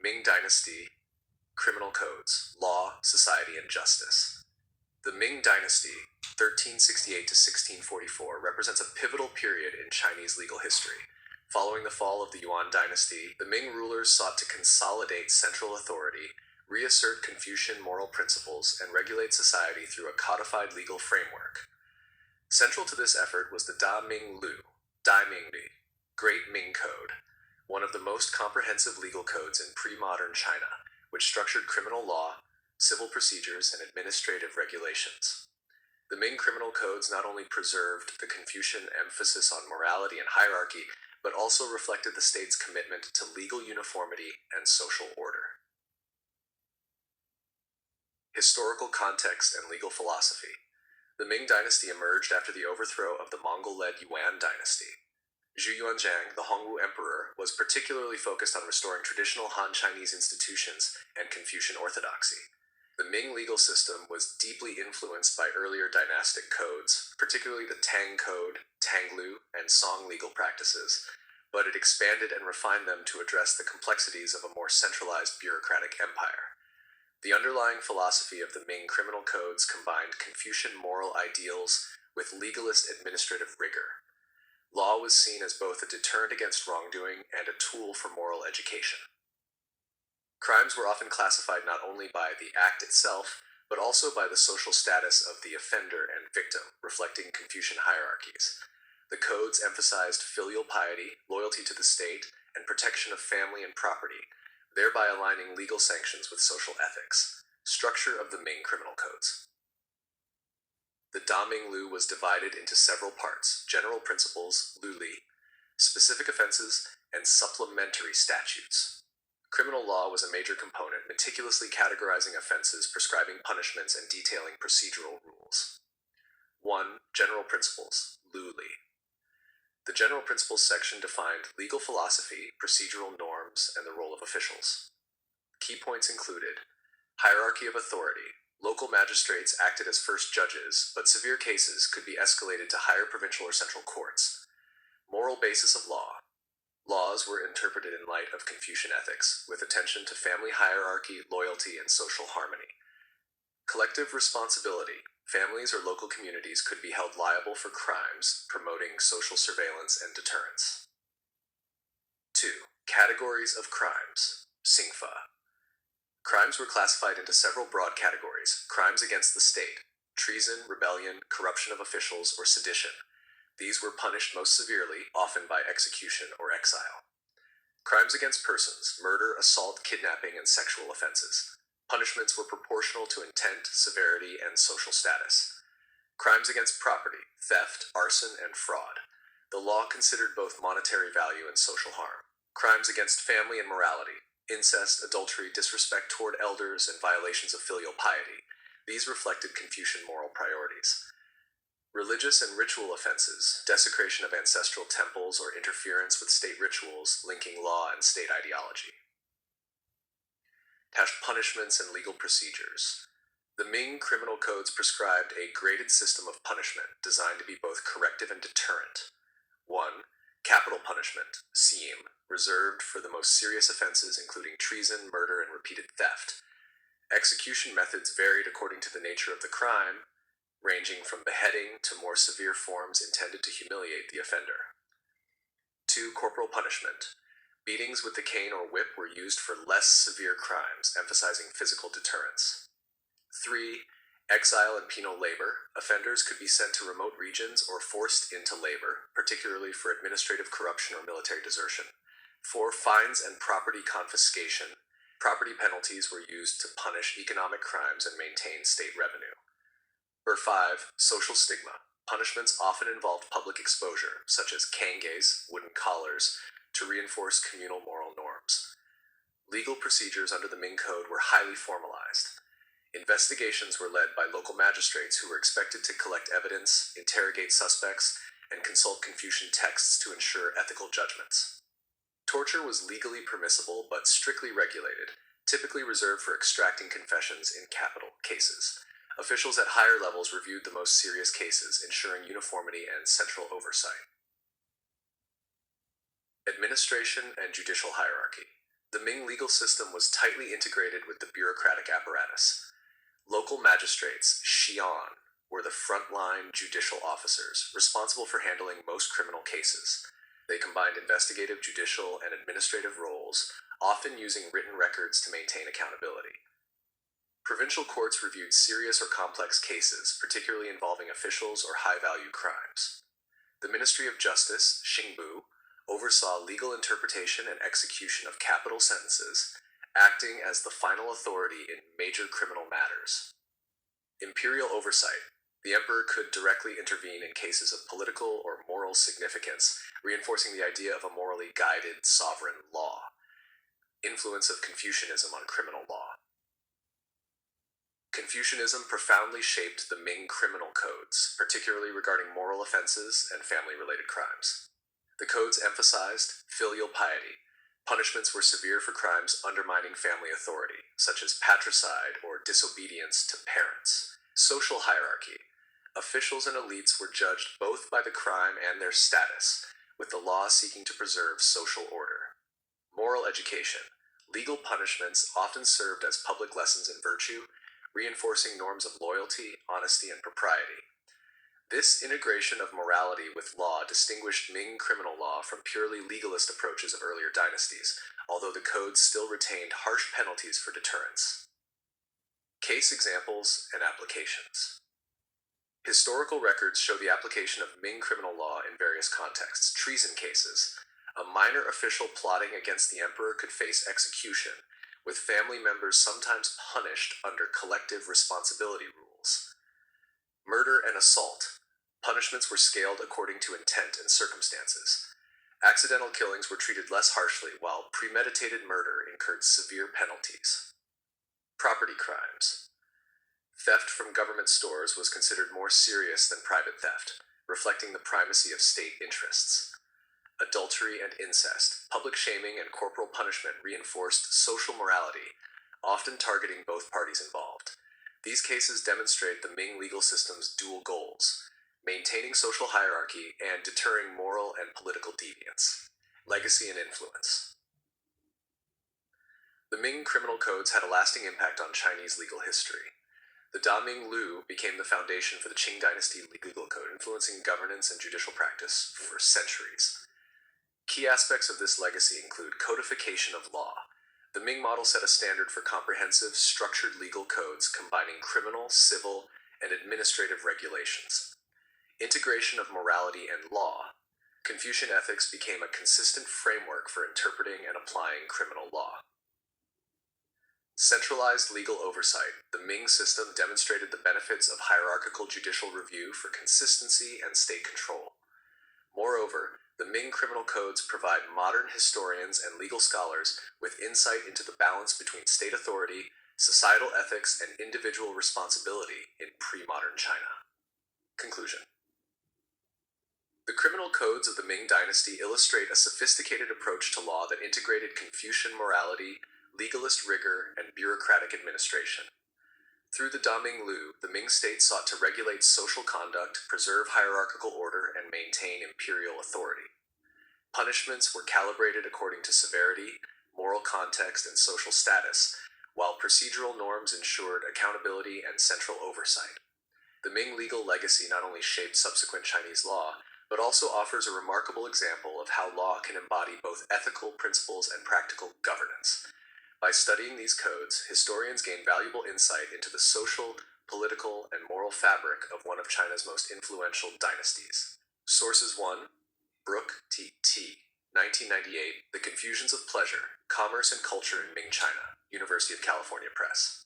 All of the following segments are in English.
Ming Dynasty, Criminal Codes, Law, Society, and Justice. The Ming Dynasty, 1368 to 1644, represents a pivotal period in Chinese legal history. Following the fall of the Yuan dynasty, the Ming rulers sought to consolidate central authority, reassert Confucian moral principles, and regulate society through a codified legal framework. Central to this effort was the Da Ming Lu, Dai Ming Li, Great Ming Code, one of the most comprehensive legal codes in pre-modern China, which structured criminal law, civil procedures, and administrative regulations. The Ming criminal codes not only preserved the Confucian emphasis on morality and hierarchy, but also reflected the state's commitment to legal uniformity and social order. Historical context and legal philosophy. The Ming dynasty emerged after the overthrow of the Mongol-led Yuan dynasty. Zhu Yuanzhang, the Hongwu emperor, was particularly focused on restoring traditional Han Chinese institutions and Confucian orthodoxy. The Ming legal system was deeply influenced by earlier dynastic codes, particularly the Tang Code, Tanglu, and Song legal practices, but it expanded and refined them to address the complexities of a more centralized bureaucratic empire. The underlying philosophy of the Ming criminal codes combined Confucian moral ideals with legalist administrative rigor. Law was seen as both a deterrent against wrongdoing and a tool for moral education. Crimes were often classified not only by the act itself, but also by the social status of the offender and victim, reflecting Confucian hierarchies. The codes emphasized filial piety, loyalty to the state, and protection of family and property, thereby aligning legal sanctions with social ethics. Structure of the Ming criminal codes. The Da Ming Lu was divided into several parts: general principles, Lu Li, specific offenses, and supplementary statutes. Criminal law was a major component, meticulously categorizing offenses, prescribing punishments, and detailing procedural rules. 1. General principles, Lu Li. The general principles section defined legal philosophy, procedural norms, and the role of officials. Key points included hierarchy of authority. Local magistrates acted as first judges, but severe cases could be escalated to higher provincial or central courts. Moral basis of law. Laws were interpreted in light of Confucian ethics, with attention to family hierarchy, loyalty, and social harmony. Collective responsibility. Families or local communities could be held liable for crimes, promoting social surveillance and deterrence. 2. Categories of crimes. Singfa. Crimes were classified into several broad categories: crimes against the state, treason, rebellion, corruption of officials, or sedition. These were punished most severely, often by execution or exile. Crimes against persons, murder, assault, kidnapping, and sexual offenses. Punishments were proportional to intent, severity, and social status. Crimes against property, theft, arson, and fraud. The law considered both monetary value and social harm. Crimes against family and morality. Incest, adultery, disrespect toward elders, and violations of filial piety. These reflected Confucian moral priorities. Religious and ritual offenses, desecration of ancestral temples or interference with state rituals, linking law and state ideology. Punishments and legal procedures. The Ming criminal codes prescribed a graded system of punishment designed to be both corrective and deterrent. 1. Capital punishment, Siem, reserved for the most serious offenses including treason, murder, and repeated theft. Execution methods varied according to the nature of the crime, ranging from beheading to more severe forms intended to humiliate the offender. 2. Corporal punishment. Beatings with the cane or whip were used for less severe crimes, emphasizing physical deterrence. 3. Exile and penal labor. Offenders could be sent to remote regions or forced into labor, particularly for administrative corruption or military desertion. 4. Fines and property confiscation. Property penalties were used to punish economic crimes and maintain state revenue. 5. Social stigma. Punishments often involved public exposure, such as kangaes, wooden collars, to reinforce communal moral norms. Legal procedures under the Ming Code were highly formalized. Investigations were led by local magistrates who were expected to collect evidence, interrogate suspects, and consult Confucian texts to ensure ethical judgments. Torture was legally permissible but strictly regulated, typically reserved for extracting confessions in capital cases. Officials at higher levels reviewed the most serious cases, ensuring uniformity and central oversight. Administration and judicial hierarchy. The Ming legal system was tightly integrated with the bureaucratic apparatus. Local magistrates, xian, were the frontline judicial officers responsible for handling most criminal cases. They combined investigative, judicial, and administrative roles, often using written records to maintain accountability. Provincial courts reviewed serious or complex cases, particularly involving officials or high-value crimes. The Ministry of Justice, Xingbu, oversaw legal interpretation and execution of capital sentences, acting as the final authority in major criminal matters. Imperial oversight. The emperor could directly intervene in cases of political or moral significance, reinforcing the idea of a morally guided sovereign law. Influence of Confucianism on criminal law. Confucianism profoundly shaped the Ming criminal codes, particularly regarding moral offenses and family-related crimes. The codes emphasized filial piety. Punishments were severe for crimes undermining family authority, such as patricide or disobedience to parents. Social hierarchy. Officials and elites were judged both by the crime and their status, with the law seeking to preserve social order. Moral education. Legal punishments often served as public lessons in virtue, reinforcing norms of loyalty, honesty, and propriety. This integration of morality with law distinguished Ming criminal law from purely legalist approaches of earlier dynasties, although the codes still retained harsh penalties for deterrence. Case examples and applications. Historical records show the application of Ming criminal law in various contexts. Treason cases. A minor official plotting against the emperor could face execution, with family members sometimes punished under collective responsibility rules. Murder and assault. Punishments were scaled according to intent and circumstances. Accidental killings were treated less harshly, while premeditated murder incurred severe penalties. Property crimes. Theft from government stores was considered more serious than private theft, reflecting the primacy of state interests. Adultery and incest, public shaming and corporal punishment reinforced social morality, often targeting both parties involved. These cases demonstrate the Ming legal system's dual goals: maintaining social hierarchy and deterring moral and political deviance. Legacy and influence. The Ming criminal codes had a lasting impact on Chinese legal history. The Da Ming Lu became the foundation for the Qing Dynasty legal code, influencing governance and judicial practice for centuries. Key aspects of this legacy include codification of law. The Ming model set a standard for comprehensive, structured legal codes combining criminal, civil, and administrative regulations. Integration of morality and law. Confucian ethics became a consistent framework for interpreting and applying criminal law. Centralized legal oversight. The Ming system demonstrated the benefits of hierarchical judicial review for consistency and state control. Moreover, the Ming criminal codes provide modern historians and legal scholars with insight into the balance between state authority, societal ethics, and individual responsibility in pre-modern China. Conclusion. The criminal codes of the Ming Dynasty illustrate a sophisticated approach to law that integrated Confucian morality, legalist rigor, and bureaucratic administration. Through the Da Ming Lu, the Ming state sought to regulate social conduct, preserve hierarchical order, and maintain imperial authority. Punishments were calibrated according to severity, moral context, and social status, while procedural norms ensured accountability and central oversight. The Ming legal legacy not only shaped subsequent Chinese law, but also offers a remarkable example of how law can embody both ethical principles and practical governance. By studying these codes, historians gain valuable insight into the social, political, and moral fabric of one of China's most influential dynasties. Sources 1. Brooke T. 1998, The Confusions of Pleasure, Commerce and Culture in Ming China, University of California Press.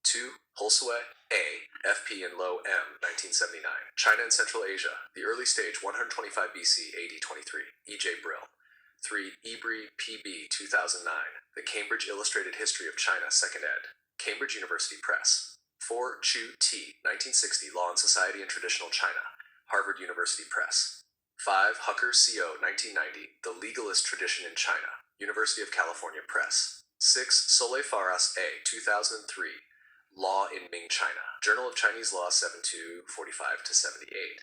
2. Holsway, A., F.P. and Low, M., 1979. China and Central Asia, The Early Stage, 125 BC, AD 23. E.J. Brill. 3. Ebri, P.B., 2009. The Cambridge Illustrated History of China, 2nd ed., Cambridge University Press. 4. Chu, T., 1960. Law and Society in Traditional China, Harvard University Press. 5. Hucker, C.O., 1990. The Legalist Tradition in China, University of California Press. 6. Soleil Faras, A., 2003. Law in Ming China, Journal of Chinese Law 72, 45-78.